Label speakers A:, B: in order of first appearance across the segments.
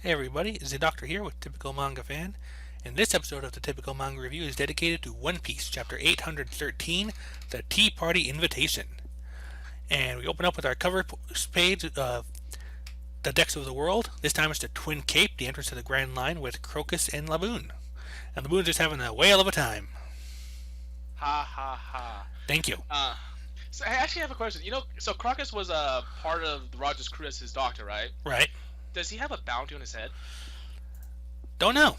A: Hey everybody, it's the Doctor here with Typical Manga Fan, and this episode of the Typical Manga Review is dedicated to One Piece, Chapter 813, The Tea Party Invitation. And we open up with our cover page, The Decks of the World. This time it's the Twin Cape, the entrance to the Grand Line with Crocus and Laboon. And Laboon's just having a whale of a time.
B: Ha ha ha.
A: Thank you.
B: So I actually have a question. So Crocus was a part of Roger's crew as his doctor, right?
A: Right.
B: Does he have a bounty on his head?
A: Don't know.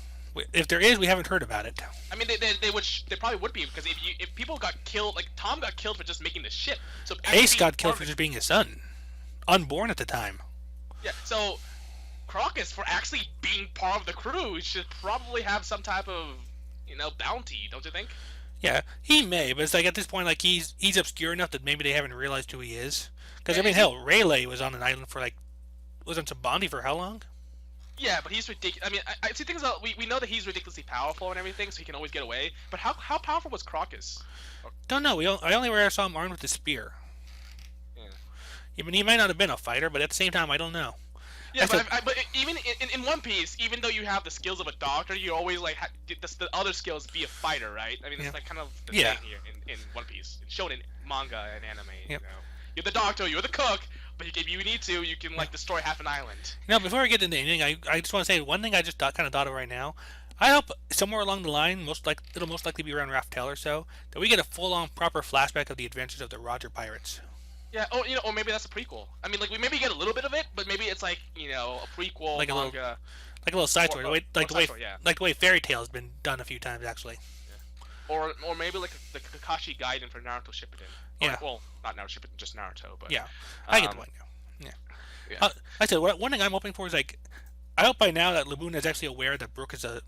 A: If there is, we haven't heard about it.
B: I mean, they probably would be, because if people got killed, like Tom got killed for just making the ship. So
A: Ace got killed for just being his son, unborn at the time.
B: Yeah. So Crocus, for actually being part of the crew, should probably have some type of bounty, don't you think?
A: Yeah, he may, but it's like at this point, like he's obscure enough that maybe they haven't realized who he is. Because I mean, hell, Rayleigh was on an island for was on some bounty for how long?
B: Yeah, but he's ridiculous. I mean, I see things about we know that he's ridiculously powerful and everything, so he can always get away. But how powerful was Crocus?
A: Don't know. I only ever saw him armed with a spear.
B: Yeah.
A: I mean, he might not have been a fighter, but at the same time, I don't know.
B: Yeah, but even in One Piece, even though you have the skills of a doctor, you always the other skills be a fighter, right? I mean, it's like kind of the thing here in One Piece. It's shown in manga and anime.
A: Yep.
B: You're the doctor, you're the cook, but if you need to, you can destroy half an island.
A: Now, before we get into anything, I just want to say one thing I just kind of thought of right now. I hope somewhere along the line, it'll most likely be around Raftel or so, that we get a full-on proper flashback of the adventures of the Roger Pirates.
B: Yeah, or maybe that's a prequel. I mean, we maybe get a little bit of it, but maybe it's a prequel
A: like
B: manga,
A: like a little side story, like the way Fairy Tail has been done a few times actually.
B: Yeah. Or maybe like the Kakashi Gaiden for Naruto Shippuden.
A: Yeah.
B: Well, not Naruto Shippuden, just Naruto. But
A: yeah, I get the point now. Yeah. Like I said, one thing I'm hoping for is I hope by now that Laboon is actually aware that Brook is I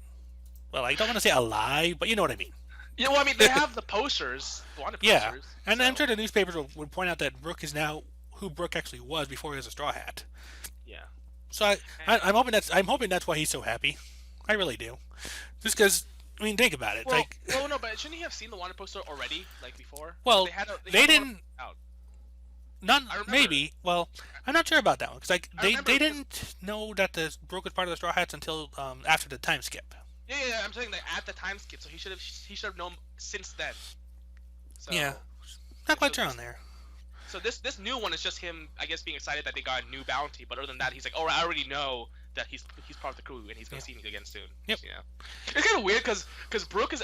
A: don't want to say alive, but you know what I mean.
B: Yeah, well, I mean, they have the posters,
A: yeah, and so. I'm sure the newspapers would point out that Brook is now who Brook actually was before he was a Straw Hat.
B: Yeah.
A: So I'm hoping that's why he's so happy. I really do. Just because, I mean, think about it.
B: Well, no, but shouldn't he have seen the wanted poster already, before?
A: Well,
B: they
A: didn't.
B: Out.
A: None, maybe. Well, I'm not sure about that one because they didn't know that the Brook was part of the Straw Hats until after the time skip.
B: Yeah. I'm saying that at the time skip, so he should have known since then. So,
A: yeah, not quite sure on there.
B: So this new one is just him, I guess, being excited that they got a new bounty. But other than that, he's like, oh, I already know that he's part of the crew and he's gonna see me again soon.
A: Yep.
B: It's kind of weird because Brooks'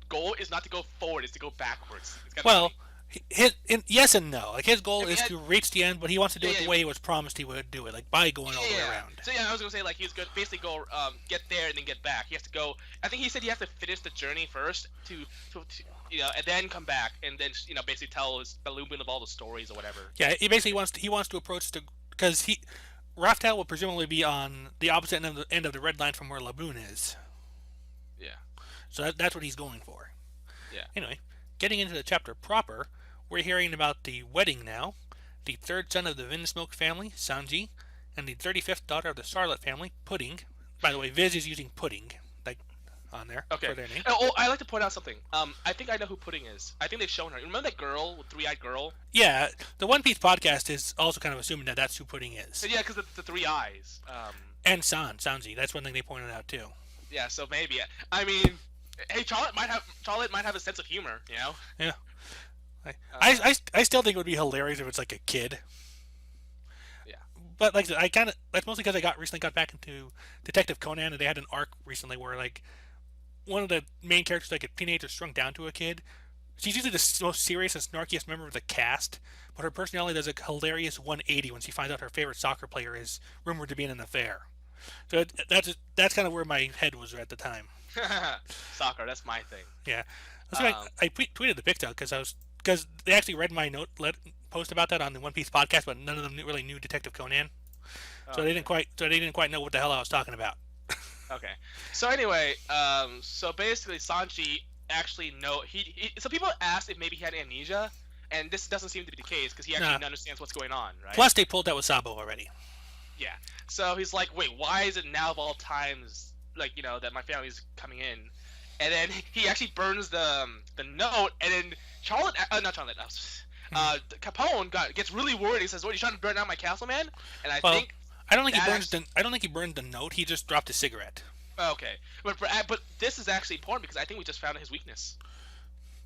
B: goal is not to go forward; it's to go backwards.
A: Yes and no. Like his goal is to reach the end, but he wants to do it the way he was promised he would do it, like by going all the way around.
B: So I was gonna say he's gonna basically go get there and then get back. He has to go. I think he said he has to finish the journey first to and then come back and then basically tell his Laboon of all the stories or whatever.
A: Yeah, he basically wants to approach because Raftel will presumably be on the opposite end of the red line from where Laboon is.
B: Yeah.
A: So that's what he's going for.
B: Yeah.
A: Anyway, getting into the chapter proper. We're hearing about the wedding now. The third son of the Vinsmoke family, Sanji, and the 35th daughter of the Starlet family, Pudding. By the way, Viz is using Pudding, on there for their name.
B: Oh, I like to point out something. I think I know who Pudding is. I think they've shown her. Remember that girl, with three-eyed girl?
A: Yeah, the One Piece podcast is also kind of assuming that that's who Pudding is.
B: Yeah, because the three eyes.
A: And Sanji. That's one thing they pointed out too.
B: Yeah, so maybe. I mean, hey, Charlotte might have a sense of humor,
A: Yeah. I still think it would be hilarious if it's like a kid.
B: Yeah.
A: But that's mostly because I recently got back into Detective Conan, and they had an arc recently where one of the main characters, a teenager shrunk down to a kid. She's usually the most serious and snarkiest member of the cast, but her personality does a hilarious 180 when she finds out her favorite soccer player is rumored to be in an affair. So that's kind of where my head was at the time.
B: Soccer, that's my thing.
A: Yeah. I tweeted the picture because they actually read my post about that on the One Piece podcast, but none of them really knew Detective Conan, so they didn't quite know what the hell I was talking about.
B: Okay. So anyway, so basically Sanji actually so people asked if maybe he had amnesia, and this doesn't seem to be the case because he actually understands what's going on, right?
A: Plus, they pulled that with Sabo already.
B: Yeah. So he's like, wait, why is it now of all times that my family's coming in? And then he actually burns the note, and then Capone gets really worried. He says, "What, are you trying to burn down my castle, man?" And I think
A: I don't think he
B: That
A: burns
B: actually
A: the. I don't think he burned the note. He just dropped a cigarette.
B: okay, but this is actually important because I think we just found his weakness.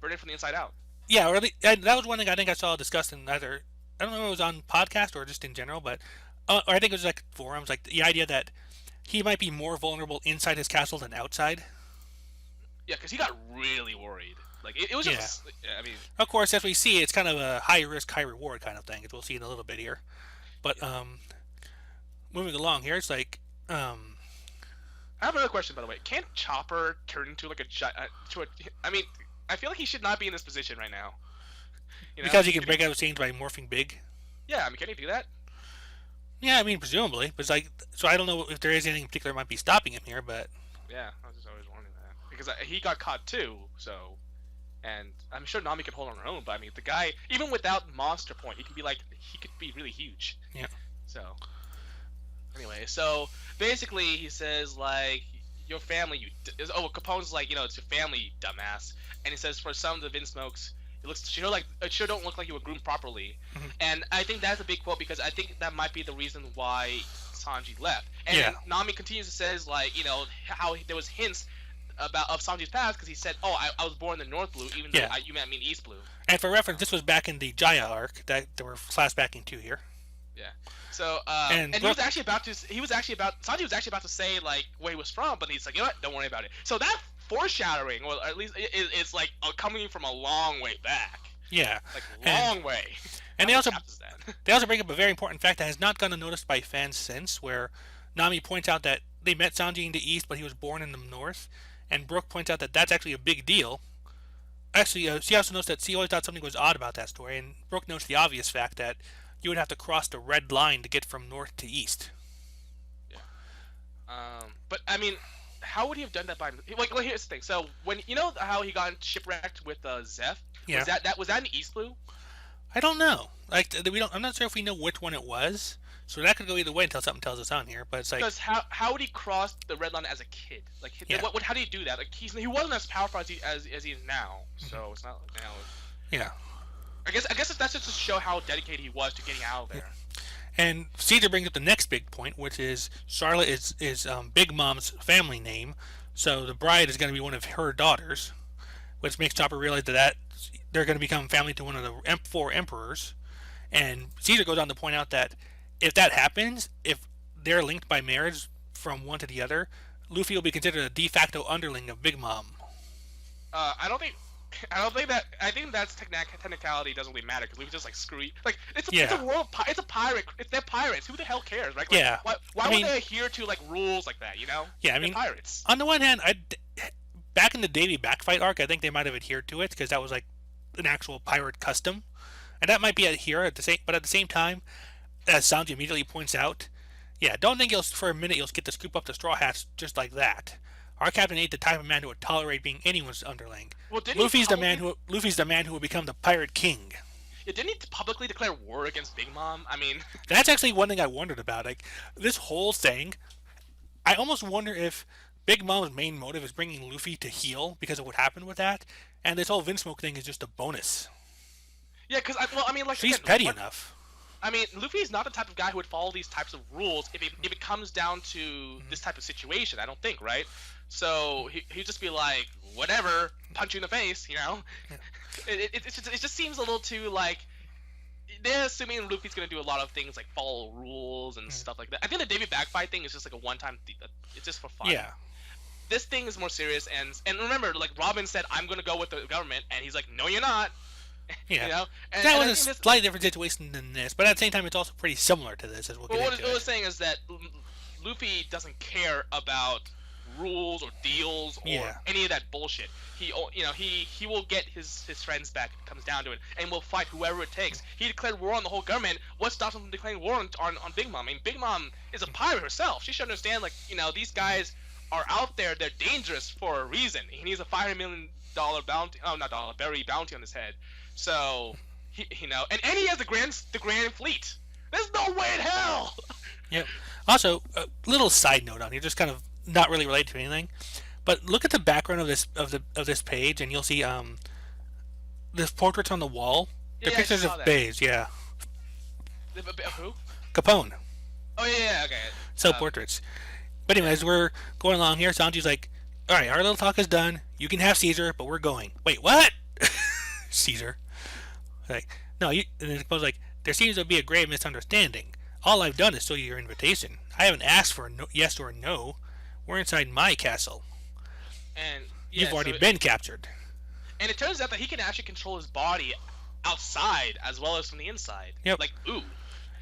B: Burn it from the inside out.
A: Yeah, or and that was one thing I think I saw discussed in either. I don't know if it was on podcast or just in general, but or I think it was like forums, like the idea that he might be more vulnerable inside his castle than outside.
B: Yeah, because he got really worried. Like it was
A: Yeah.
B: just. Yeah, I mean,
A: Of course, as we see, it's kind of a high risk, high reward kind of thing, as we'll see in a little bit here. But
B: yeah.
A: moving along here, it's like
B: I have another question, by the way. Can't Chopper turn into like to a? I mean, I feel like he should not be in this position right now. You know?
A: because he can break out of scenes by morphing big.
B: Yeah, I mean, can he do that?
A: Yeah, I mean presumably, but it's like so I don't know if there is anything in particular that might be stopping him here, but
B: Yeah, I was just always wondering that because he got caught too. So, and I'm sure Nami can hold on her own, but I mean, the guy, even without Monster Point, he could be really huge.
A: yeah,
B: So, anyway, so basically he says like your family, Capone's like it's your family, you dumbass, and he says for some of the Vinsmokes. It sure don't look like you were groomed properly,
A: mm-hmm.
B: and I think that's a big quote because I think that might be the reason why Sanji left. And
A: yeah,
B: Nami continues to says like how there was hints of Sanji's past because he said, "Oh, I was born in the North Blue, even though
A: yeah.
B: you meant me in East Blue."
A: And for reference, this was back in the Jaya arc that we're flashbacking to here.
B: Yeah. So
A: And
B: and he was actually about to Sanji was actually about to say like where he was from, but he's like, you know what? Don't worry about it. So that foreshadowing, or at least it's like coming from a long way back.
A: yeah,
B: Like
A: and
B: long way.
A: and
B: How many chapters is that?
A: they also bring up a very important fact that has not gone unnoticed by fans since, where Nami points out that they met Sanji in the East, but he was born in the North, and Brooke points out that that's actually a big deal. Actually, she also notes that she always thought something was odd about that story, and Brooke notes the obvious fact that you would have to cross the red line to get from north to east.
B: Yeah. But I mean, how would he have done that by like? Well, here's the thing. So when how he got shipwrecked with Zeph,
A: Yeah,
B: was that in East Blue?
A: I don't know. Like we don't. I'm not sure if we know which one it was. So that could go either way until something tells us on here. But it's like,
B: Because how would he cross the red line as a kid? Like
A: yeah,
B: how did he do that? Like he wasn't as powerful as he is now. So it's not
A: yeah.
B: I guess that's just to show how dedicated he was to getting out of there.
A: And Caesar brings up the next big point, which is Charlotte is Big Mom's family name, so the bride is going to be one of her daughters, which makes Chopper realize that they're going to become family to one of the four emperors. And Caesar goes on to point out that if that happens, if they're linked by marriage from one to the other, Luffy will be considered a de facto underling of Big Mom.
B: I don't think. I don't think that. I think that's technicality doesn't really matter because we just like screw you. Like it's a
A: Yeah,
B: world. It's a pirate. They're pirates. Who the hell cares, right? Like,
A: yeah.
B: why
A: I
B: would
A: mean,
B: they adhere to like rules like that?
A: yeah. I
B: They're
A: mean,
B: pirates.
A: on the one hand, back in the Davy Backfight arc, I think they might have adhered to it because that was like an actual pirate custom, and that might be here at the same. But at the same time, as Sanji immediately points out, yeah, don't think you'll for a minute you'll get to scoop up the Straw Hats just like that. Our captain ain't the type of man who would tolerate being anyone's underling.
B: Well, didn't he
A: Luffy's the man who will become the pirate king.
B: Yeah, didn't he publicly declare war against Big Mom? I mean,
A: That's actually one thing I wondered about. Like this whole thing, I almost wonder if Big Mom's main motive is bringing Luffy to heel because of what happened with that, and this whole Vinsmoke thing is just a bonus.
B: yeah, because I mean, like
A: She's
B: again,
A: petty
B: what
A: enough.
B: I mean, Luffy is not the type of guy who would follow these types of rules if it comes down to this type of situation. I don't think, right? So he'd just be like, whatever, punch you in the face, you know?
A: Yeah.
B: It just seems a little too like they're assuming Luffy's gonna do a lot of things like follow rules and stuff like that. I think the David Backfight thing is just like a one-time thing. It's just for fun.
A: Yeah.
B: This thing is more serious, and remember, like Robin said, I'm gonna go with the government, and he's like, no, you're not.
A: Yeah.
B: You know,
A: That
B: and I
A: was a
B: think this,
A: slightly different situation than this, but at the same time, it's also pretty similar to this, as we'll
B: but
A: get
B: what
A: into
B: I
A: it.
B: was saying is that Luffy doesn't care about rules or deals or
A: Yeah.
B: any of that bullshit. He will get his friends back if it comes down to it, and will fight whoever it takes. He declared war on the whole government. What stops him from declaring war on Big Mom? I mean, Big Mom is a pirate herself. She should understand, like, these guys are out there. They're dangerous for a reason. He needs a $500 million bounty. Oh, not dollar, berry bounty on his head. So, and he has the grand fleet. There's no way in hell.
A: Yep. Also, a little side note on here, just kind of not really related to anything, but look at the background of this page, and you'll see this portraits on the wall. They're
B: Yeah, I
A: pictures
B: saw
A: of
B: that.
A: Bays, yeah.
B: Who?
A: Capone.
B: Oh yeah, okay.
A: Self-portraits. But
B: Yeah.
A: anyways, we're going along here. Sanji's like, all right, our little talk is done. You can have Caesar, but we're going. Wait, what? Caesar. Like, no, you. And then it goes like, there seems to be a grave misunderstanding. All I've done is show you your invitation. I haven't asked for a no, yes or no. We're inside my castle.
B: And
A: You've
B: yeah,
A: already been captured.
B: and it turns out that he can actually control his body outside as well as from the inside.
A: Yep.
B: Like, ooh.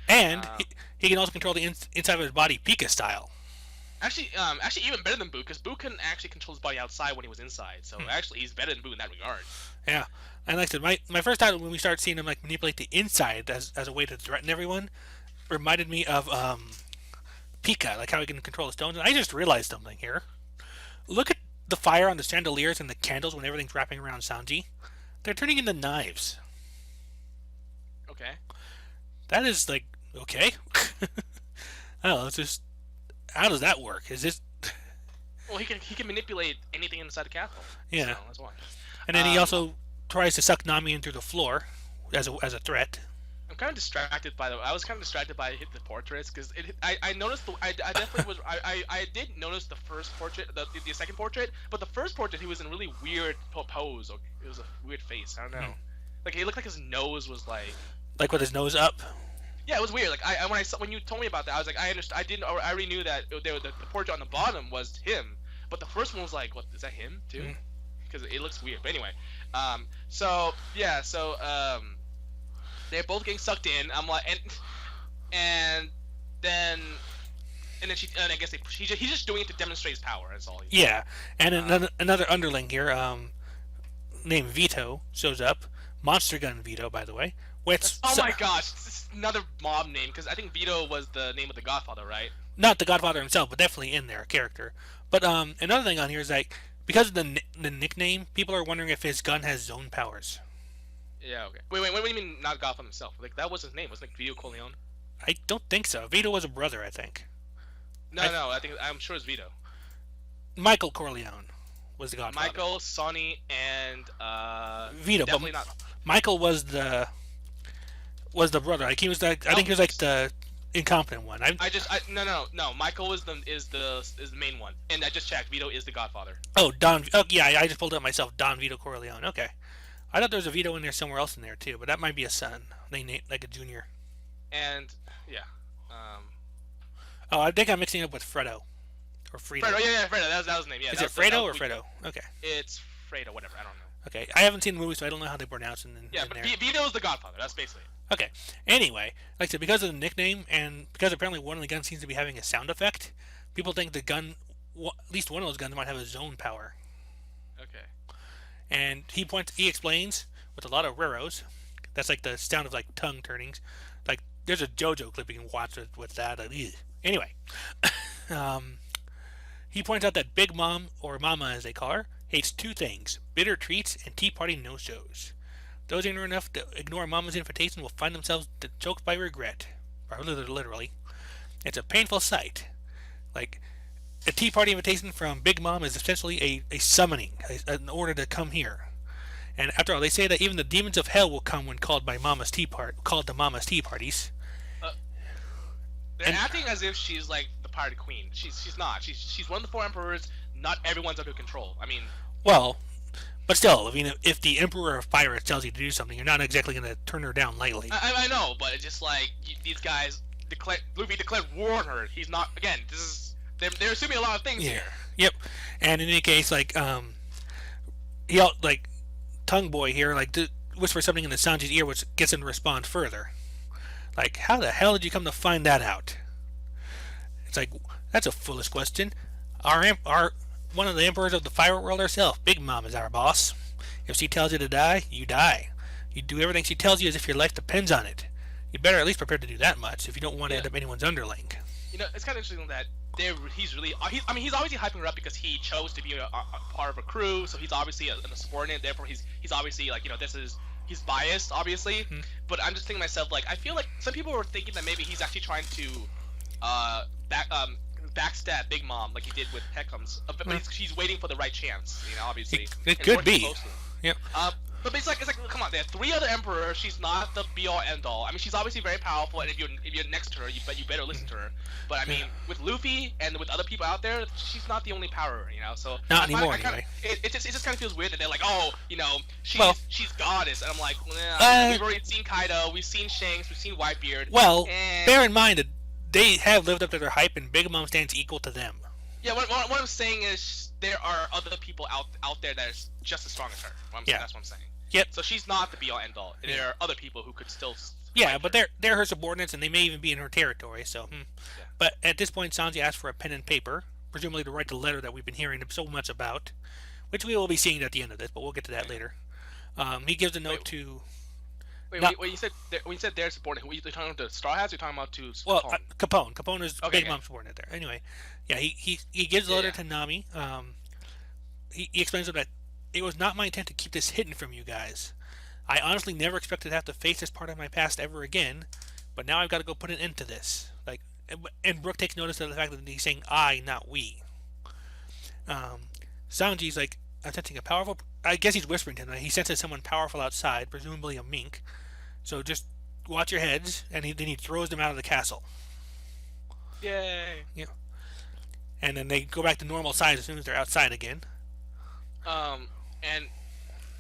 A: And
B: Um,
A: he can also control the inside of his body Pika style.
B: actually, even better than Boo, because Boo couldn't actually control his body outside when he was inside. So actually, he's better than Boo in that regard.
A: Yeah. And like I said, my first time when we started seeing him like manipulate the inside as a way to threaten everyone reminded me of Pika, like how he can control the stones. And I just realized something here. Look at the fire on the chandeliers and the candles when everything's wrapping around Sanji. They're turning into knives.
B: Okay.
A: That is like okay. I don't know. It's just how does that work? Is this
B: Well, he can manipulate anything inside the castle. So
A: yeah?
B: that's why.
A: And then he also tries to suck Nami into the floor as a threat.
B: I'm kind of distracted by the. I was kind of distracted by the portraits because I noticed I definitely was I did notice the first portrait the second portrait, but the first portrait he was in a really weird pose. Or it was a weird face. I don't know. Like it looked like his nose was like.
A: Like with his nose up.
B: Yeah, it was weird. Like when you told me about that, I was like I understood. I didn't. I already knew that the portrait on the bottom was him, but the first one was like, what is that him too? Because it looks weird. But anyway, so yeah, so they're both getting sucked in. I'm like, and then she and I guess he's just doing it to demonstrate his power. That's all.
A: Yeah, and another underling here, named Vito shows up. Monster Gun Vito, by the way. Which
B: Oh my gosh, it's another mob name because I think Vito was the name of the Godfather, right?
A: not the Godfather himself, but definitely in there, character. But another thing on here is like because of the nickname, people are wondering if his gun has zone powers.
B: Yeah. Okay. Wait. What do you mean not Godfather himself? Like that was his name. Wasn't it Vito Corleone?
A: I don't think so. Vito was a brother, I think.
B: No. I'm sure it's Vito.
A: Michael Corleone was the Godfather.
B: Michael, Sonny, and
A: Vito,
B: definitely
A: but
B: not.
A: Michael was the brother. Like he was like I think he was like the incompetent one.
B: No. Michael is the main one, and I just checked. Vito is the Godfather.
A: Oh, Don. Oh, yeah, I just pulled it up myself. Don Vito Corleone. Okay, I thought there was a Vito in there somewhere else in there too, but that might be a son. They named like a junior.
B: And yeah,
A: Oh, I think I'm mixing it up with Fredo or Frito.
B: Fredo. Yeah, Fredo. That was his name. Yeah.
A: Is it Fredo or Fredo? Okay.
B: It's Fredo. Whatever. I don't know.
A: Okay. I haven't seen the movie, so I don't know how they pronounce it
B: Yeah,
A: in
B: but
A: there.
B: Vito is the Godfather. That's basically it.
A: Okay. Anyway, like I said, because of the nickname and because apparently one of the guns seems to be having a sound effect, people think the gun, at least one of those guns, might have a zone power.
B: Okay.
A: And he explains with a lot of raros. That's like the sound of like tongue turnings. Like there's a JoJo clip you can watch with that. Anyway, um, he points out that Big Mom, or Mama as they call her, hates two things: bitter treats and tea party no-shows. Those ignorant enough to ignore Mama's invitation will find themselves choked by regret. Or literally. It's a painful sight. Like, a tea party invitation from Big Mom is essentially a summoning, an order to come here. And after all, they say that even the demons of hell will come when called to Mama's tea parties.
B: Uh, they're acting as if she's like the pirate queen. She's not. She's one of the four emperors. Not everyone's under control. I mean,
A: Well, but still, I mean, if the Emperor of Pirates tells you to do something, you're not exactly going to turn her down lightly.
B: I know, but it's just like these guys Luffy declared war on her. He's not. Again, this is they're assuming a lot of things here.
A: Yep. And in any case, like like Tongue Boy here, like whispers something in the Sanji's ear, which gets him to respond further. Like, how the hell did you come to find that out? It's like that's a foolish question. Our one of the emperors of the pirate world herself, Big Mom, is our boss. If she tells you to die, you die. You do everything she tells you as if your life depends on it. You better at least prepare to do that much if you don't want to end up anyone's underling.
B: You know, it's kind of interesting that he's really. He's obviously hyping her up because he chose to be a part of a crew, so he's obviously a subordinate. Therefore, he's obviously like he's biased, obviously. But I'm just thinking to myself, like, I feel like some people were thinking that maybe he's actually trying to backstab Big Mom like he did with Peckham's, but she's waiting for the right chance. You know, obviously.
A: It could be.
B: Closely.
A: Yep.
B: But it's like, come on, there are 3 other emperors. She's not the be all end all. I mean, she's obviously very powerful, and if you're next to her, you better listen to her. But I mean, with Luffy and with other people out there, she's not the only power, you know. So
A: Not anymore, anyway.
B: It just kind of feels weird that they're like, oh, you know, she's goddess, and I'm like, we've already seen Kaido, we've seen Shanks, we've seen Whitebeard.
A: Well, bear in mind that they have lived up to their hype, and Big Mom stands equal to them.
B: Yeah, what I'm saying is there are other people out there that are just as strong as her. That's what I'm saying.
A: Yep.
B: So she's not the be all end all. There are other people who could still.
A: Yeah, but they're her subordinates, and they may even be in her territory. So, yeah. But at this point, Sanji asks for a pen and paper, presumably to write the letter that we've been hearing so much about, which we will be seeing at the end of this. But we'll get to that later. He gives a note to.
B: Wait, when you said their subordinate, were you talking about the Straw Hats? Or you talking about to
A: Capone? Capone is Big Mom's subordinate there. Anyway, yeah, he gives the letter to Nami. He explains that it was not my intent to keep this hidden from you guys. I honestly never expected to have to face this part of my past ever again, but now I've got to go put an end to this. And Brook takes notice of the fact that he's saying I, not we. Sanji's like, I'm sensing a powerful. I guess he's whispering to him. He senses someone powerful outside, presumably a mink. So just watch your heads, and then he throws them out of the castle.
B: Yay!
A: Yeah. And then they go back to normal size as soon as they're outside again.
B: And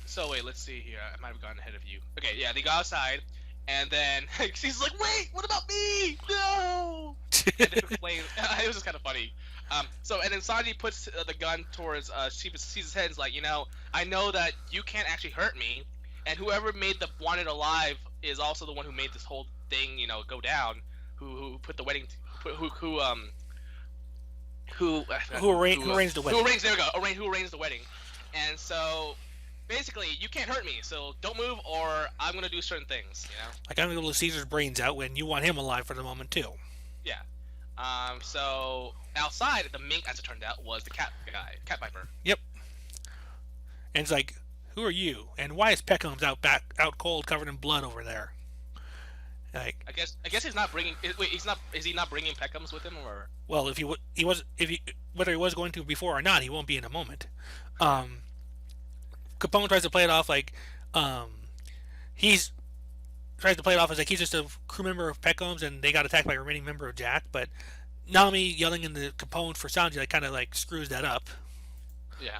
B: so wait, let's see here. I might have gotten ahead of you. Okay, yeah, they go outside, and then she's like, "Wait, what about me? No!" And then explains. It was just kind of funny. And then Sanji puts the gun towards Shiva's head. And is like, you know, I know that you can't actually hurt me, and whoever made the wanted alive is also the one who made this whole thing, you know, go down. Who put the wedding? Who
A: arranged the wedding?
B: Who arranged the wedding? And so, basically, you can't hurt me. So don't move, or I'm gonna do certain things. You know.
A: Like I'm gonna blow Caesar's brains out when you want him alive for the moment too.
B: Yeah. So outside, the mink, as it turned out, was the cat Cat Viper.
A: Yep. And it's like, who are you? And why is Peckham's out cold, covered in blood over there? Like,
B: I guess he's not bringing. Wait, Is he not bringing Peckhams with him, or?
A: Well, whether he was going to before or not, he won't be in a moment. Capone tries to play it off like he's just a crew member of Peckham's, and they got attacked by a remaining member of Jack. But Nami yelling in the Capone for Sanji kind of like screws that up.
B: Yeah.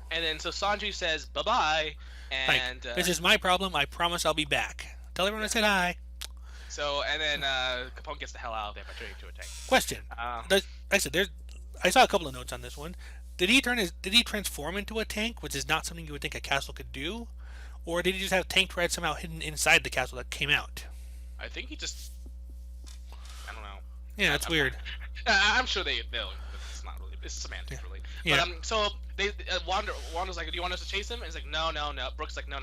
B: And then so Sanji says bye bye, and
A: this is my problem. I promise I'll be back. Tell everyone I said hi.
B: So and then Capone gets the hell out of there by turning into a tank.
A: Question. I saw a couple of notes on this one. Did he transform into a tank, which is not something you would think a castle could do, or did he just have tank treads somehow hidden inside the castle that came out?
B: I think he just. I don't know.
A: Yeah, that's weird.
B: I'm sure they'll. It's not really. It's semantics, really.
A: Yeah.
B: But so they Wanda's like, do you want us to chase him? And he's like, no. Brooke's like, no.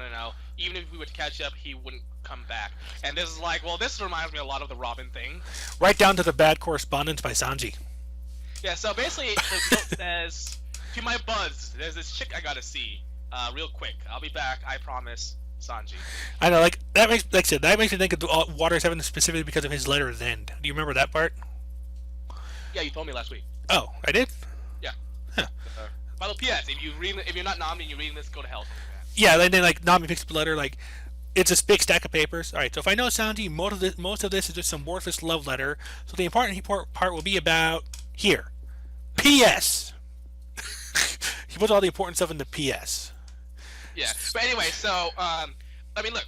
B: Even if we were to catch up, he wouldn't come back. And this is like, well, this reminds me a lot of the Robin thing.
A: Right down to the bad correspondence by Sanji.
B: Yeah. So basically, the note says, to my buds, there's this chick I gotta see, real quick. I'll be back. I promise. Sanji.
A: I know, that makes me think of Water 7 specifically because of his letter's end. Do you remember that part?
B: Yeah, you told me last week.
A: Oh, I did?
B: Yeah.
A: Huh.
B: By the PS, if you're not Nami and you're reading this, go to hell.
A: Yeah, then like Nami picks up the letter, like it's a big stack of papers. All right, so if I know Sanji, most of this is just some worthless love letter. So the important part will be about here. P.S. He puts all the important stuff in the P.S.
B: Yeah, but anyway, so I mean, look.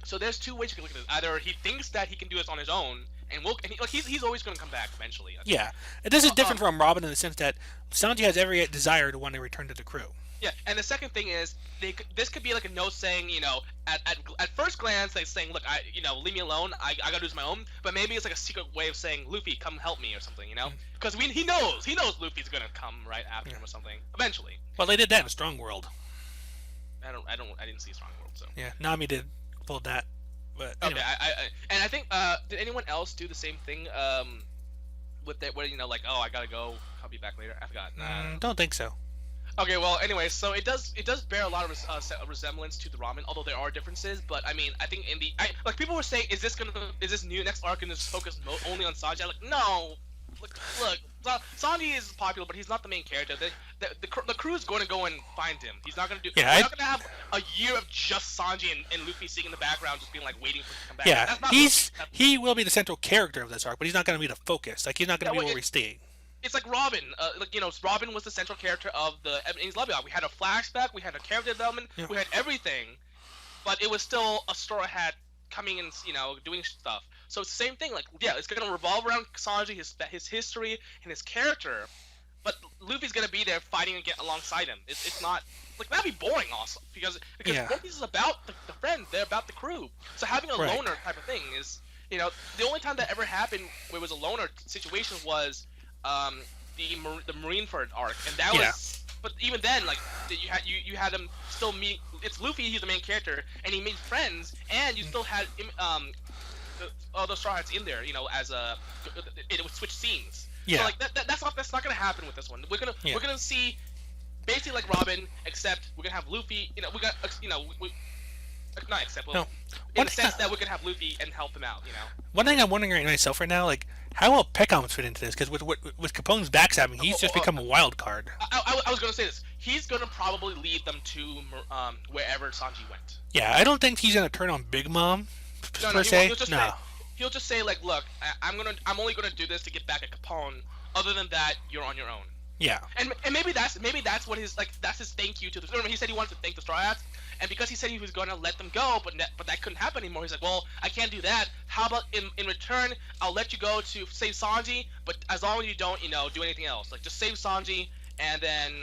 B: So there's 2 ways you can look at this. Either he thinks that he can do this on his own, and he's always going to come back eventually.
A: Yeah, and this is different from Robin in the sense that Sanji has every desire to want to return to the crew.
B: Yeah, and the second thing is, this could be like a note saying, you know, at first glance, like saying, look, leave me alone. I gotta do this my own. But maybe it's like a secret way of saying, Luffy, come help me or something, you know? Because he knows Luffy's gonna come right after him or something eventually.
A: Well, they did that in Strong World.
B: I didn't see Strong World, so.
A: Yeah, Nami pulled that. But anyway.
B: Okay, and I think did anyone else do the same thing with that? Where like, oh, I gotta go, I'll be back later. I forgot.
A: Don't think so.
B: Okay, well, anyway, so it does bear a lot of resemblance to the ramen, although there are differences. But I mean, I think like people were saying, is this new next arc gonna focus only on Sanji? I'm like, no, look, Sanji is popular, but he's not the main character. The crew is going to go and find him. He's not going to do.
A: Yeah,
B: We're not going to have a year of just Sanji and Luffy sitting in the background, just being like waiting for him to come back.
A: yeah.
B: That's not
A: He will be the central character of this arc, but he's not going to be the focus. Like he's not going to
B: Yeah,
A: be
B: well,
A: where we stay.
B: it's like Robin. Robin was the central character of the Enemy's Love Yacht. We had a flashback, we had a character development,
A: Yeah.
B: we had everything, but it was still a Straw Hat coming and doing stuff. So it's the same thing. Like, yeah, it's gonna revolve around Sanji, his history, and his character, but Luffy's gonna be there fighting and get alongside him. It's not like that'd be boring also because
A: Yeah.
B: One Piece is about the friends, they're about the crew. So having a
A: Right.
B: loner type of thing is the only time that ever happened where it was a loner situation was the Marineford arc, and that
A: Yeah.
B: was. But even then, like you had him still meet. It's Luffy. He's the main character, and he made friends, and you still had all those Straw Hats in there. As it would switch scenes.
A: Yeah.
B: So like that's not gonna happen with this one. We're gonna see basically like Robin, except we're gonna have Luffy. Not except well,
A: No.
B: in
A: One
B: the
A: thing
B: sense that we're gonna have Luffy and help him out.
A: One thing I'm wondering myself right now, like how will Peckhams fit into this? Because with Capone's backstabbing, he's just become a wild card.
B: I was gonna say this. He's gonna probably lead them to wherever Sanji went.
A: Yeah, I don't think he's gonna turn on Big Mom
B: No,
A: per se. No.
B: He'll just say like, look, I'm only gonna do this to get back at Capone. Other than that, you're on your own.
A: Yeah.
B: And maybe that's what that's his thank you to the. Remember, he said he wanted to thank the Straw Hats, and because he said he was gonna let them go, but that couldn't happen anymore. He's like, well, I can't do that. How about in return, I'll let you go to save Sanji, but as long as you don't, do anything else, like just save Sanji, and then,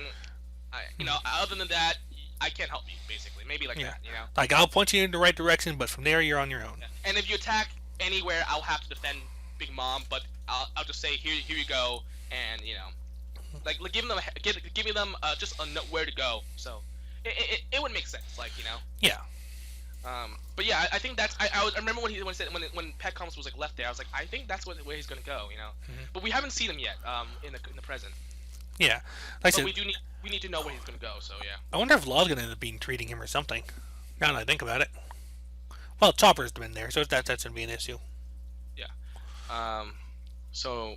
B: other than that, I can't help you, basically. Maybe like that.
A: Like I'll point you in the right direction, but from there you're on your own.
B: Yeah. And if you attack anywhere, I'll have to defend Big Mom, but I'll just say here you go, and like giving them just a note where to go. So it would make sense, like
A: Yeah.
B: But yeah, I think that's I remember when he said when Pet Comics was like left there, I was like, I think that's where he's gonna go, But we haven't seen him yet in the present.
A: Yeah. Like I
B: But
A: said,
B: we need to know where he's gonna go. So yeah.
A: I wonder if Law's gonna end up being treating him or something. Now that I think about it. Well, Chopper's been there, so that's gonna be an issue.
B: Yeah. So.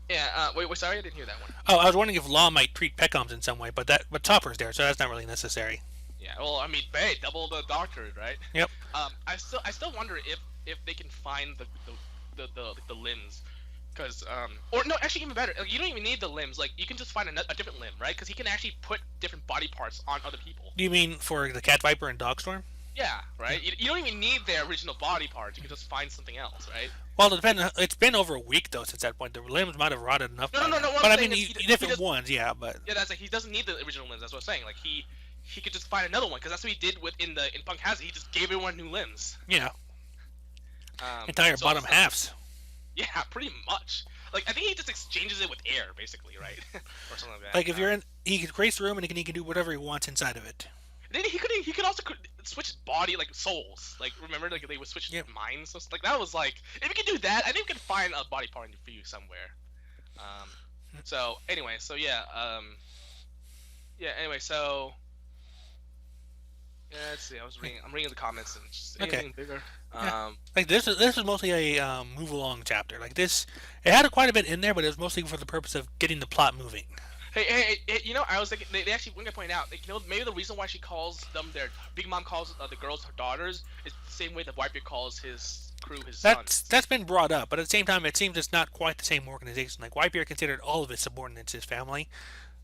B: Yeah. Wait. Sorry, I didn't hear that one.
A: Oh, I was wondering if Law might treat Peckhams in some way, but Chopper's there, so that's not really necessary.
B: Yeah. Well, I mean, hey, double the doctor, right?
A: Yep.
B: I still wonder if they can find the limbs, because or no, actually even better, like, you don't even need the limbs. Like you can just find a different limb, right? Because he can actually put different body parts on other people.
A: Do you mean for the Cat Viper and Dogstorm?
B: Yeah, right. You don't even need their original body parts. You can just find something else, right?
A: Well, it's been over a week though since that point. The limbs might have rotted enough.
B: No. What
A: But
B: I'm
A: I mean,
B: saying is
A: different ones, yeah. But
B: yeah, that's like he doesn't need the original limbs. That's what I'm saying. Like he could just find another one, because that's what he did in Punk Hazard. He just gave everyone new limbs.
A: yeah, entire
B: so
A: bottom halves.
B: Yeah, pretty much. Like I think he just exchanges it with air, basically, right? Or something like that.
A: Like if you're in, he can create the room and he can do whatever he wants inside of it.
B: Then he could also switch body, like souls. Like remember, like they would switch minds. So, like that was like, if you could do that, I think we could find a body part for you somewhere. So anyway, so yeah, Anyway, so yeah, let's see. I'm reading the comments and just anything bigger.
A: Yeah. Like this is mostly a move along chapter. Like this, it had quite a bit in there, but it was mostly for the purpose of getting the plot moving.
B: Hey, I was thinking they actually want to point out, like, maybe the reason why she calls them Big Mom calls the girls her daughters is the same way that Whitebeard calls his crew his sons.
A: That's been brought up, but at the same time, it seems it's not quite the same organization. Like Whitebeard considered all of his subordinates his family,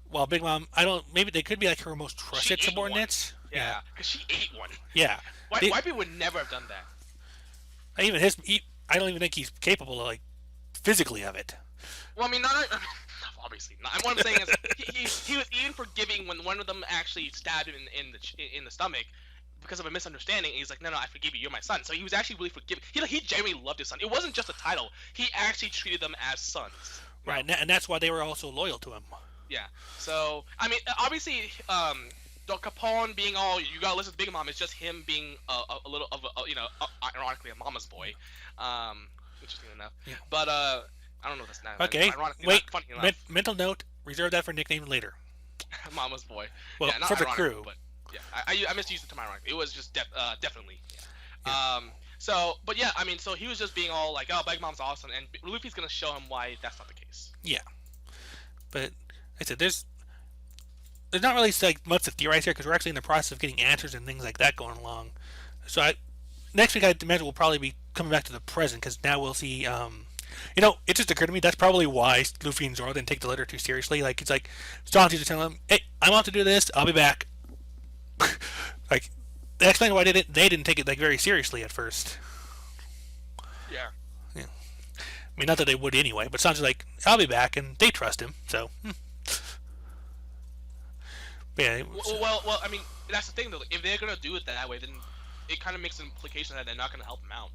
A: while Big Mom, maybe they could be like her most trusted subordinates.
B: One. Yeah, because she ate one.
A: Yeah,
B: Whitebeard would never have done that.
A: Even I don't even think he's capable of, like, physically of it.
B: Well, I mean, not obviously not. What I'm saying is he was even forgiving when one of them actually stabbed him in the stomach because of a misunderstanding. And he's like, no, I forgive you. You're my son. So he was actually really forgiving. He genuinely loved his son. It wasn't just a title. He actually treated them as sons.
A: Right, and that's why they were also loyal to him.
B: Yeah. So I mean, obviously, Capone being all you gotta listen to Big Mom is just him being a little of ironically a mama's boy. Interesting enough. Yeah. But I don't know if that's not.
A: Okay.
B: Wait. Not funny enough.
A: Mental note: reserve that for nickname later.
B: Mama's boy.
A: Well,
B: yeah, not
A: for the crew.
B: But yeah, I misused the term ironically. It was just definitely. Yeah. So, but yeah, I mean, so he was just being all like, "Oh, Big Mom's awesome," and Luffy's gonna show him why that's not the case.
A: Yeah. But like I said, there's not really like much to theorize here because we're actually in the process of getting answers and things like that going along. So next week I imagine we'll probably be coming back to the present because now we'll see. It just occurred to me that's probably why Luffy and Zoro didn't take the letter too seriously. Like it's like Sanji just telling him, "Hey, I'm off to do this. I'll be back." Like that explains why they didn't take it like very seriously at first.
B: Yeah.
A: Yeah. I mean, not that they would anyway, but Sanji's like, "I'll be back," and they trust him. So yeah.
B: Well. I mean, that's the thing though. If they're gonna do it that way, then it kind of makes an implication that they're not gonna help him out.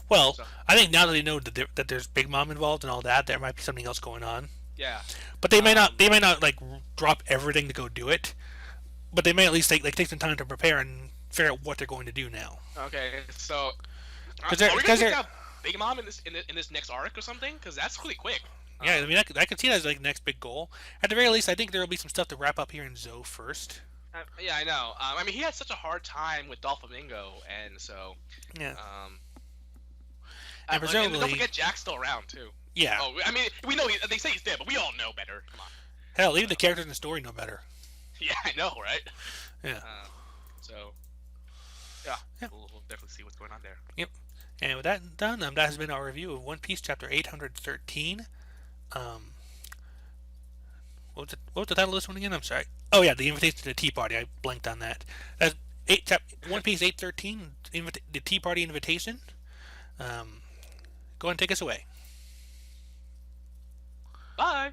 A: Well,
B: So
A: I think now that they know that there's Big Mom involved and all that, there might be something else going on.
B: yeah.
A: But they may not. They may not like drop everything to go do it. But they may at least take some time to prepare and figure out what they're going to do now.
B: Okay. So
A: Because
B: are we gonna
A: they're
B: take out Big Mom in this next arc or something? Because that's really quick.
A: yeah. I mean, I could see that as like the next big goal. At the very least, I think there will be some stuff to wrap up here in Zoe first.
B: Yeah, I know. I mean, he had such a hard time with Doflamingo, and so
A: Yeah,
B: um,
A: and
B: and don't
A: presumably,
B: forget Jack's still around too.
A: yeah.
B: Oh, I mean, we know they say he's dead, but we all know better. Come on.
A: Hell, even the characters in the story know better.
B: Yeah, I know, right?
A: Yeah,
B: So yeah,
A: yeah,
B: we'll definitely see what's going on there.
A: yep. And with that done, that has been our review of One Piece chapter 813. Um, what was the title of this one again? I'm sorry. Oh yeah, the invitation to the tea party. I blanked on that. That's One Piece 813, the tea party invitation. Um, Go ahead and take us away.
B: Bye.